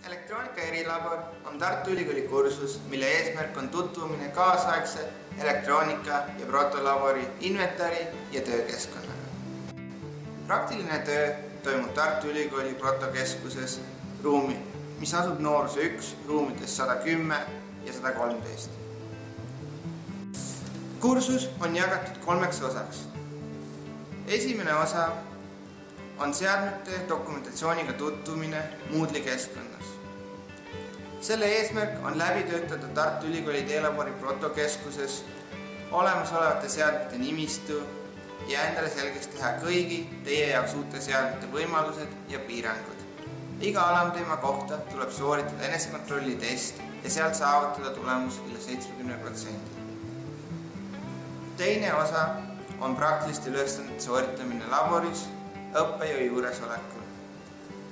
Elektroonika erilabor on Tartu Ülikooli kursus, mille eesmärk on tutvumine kaasaegse elektroonika ja protolabori inventari ja töökeskkonnaga. Praktiline töö toimub Tartu Ülikooli protokeskuses, mis asub Noorsoo 1 ruumides 110 ja 113. Kursus on jagatud 3 osaks. Esimene osa on seadmete dokumentatsiooniga tutvumine Moodle'i keskkonnas. Selle eesmärk on läbi töötada Tartu Ülikooli teelabori protokeskuses olemasolevate seadmete nimistu ja endale selgeks teha kõigi teie jaoks uute seadmete võimalused ja piirangud. Iga alamteema kohta tuleb sooritada enesekontrolli test ja sealt saavutada tulemus üle 70%. Teine osa on praktiliste ülesannete sooritamine laboris õppejõu juuresolekul.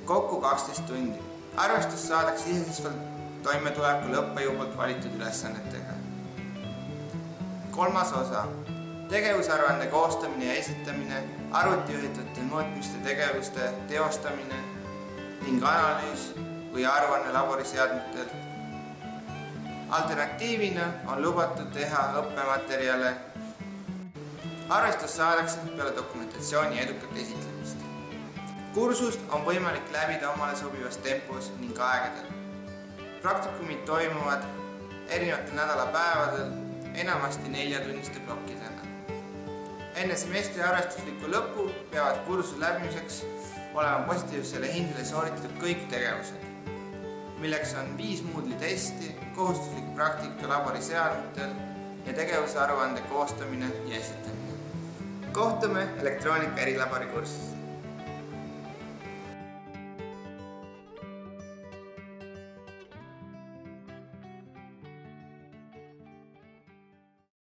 Kokku 12 tundi. Arvestus saadakse iseseisvalt toimetulekul õppejõu poolt valitud ülesannetega. 3. osa. Tegevusaruande koostamine ja esitamine, arvutijuhitavate mõõtmiste tegevuste teostamine ning analüüs või aruanne laboriseadmetel. Alternatiivina on lubatud teha õppematerjale. Arvestus saadakse peale dokumentatsiooni edukat esitlemist. Kursust on võimalik läbida omale sobivas tempos ning aegadel. Praktikumid toimuvad erinevatel nädalapäevadel, enamasti 4-tunniste plokkidena. Enne semestri arvestusliku lõppu peavad kursuse läbimiseks olema positiivsele hindele sooritatud kõik tegevused, milleks on 5 Moodle'i testi, kohustuslik praktika laboriseadmetel ja tegevusaruande koostamine ja esitamine. Kohtume elektroonika erilabori kursuses.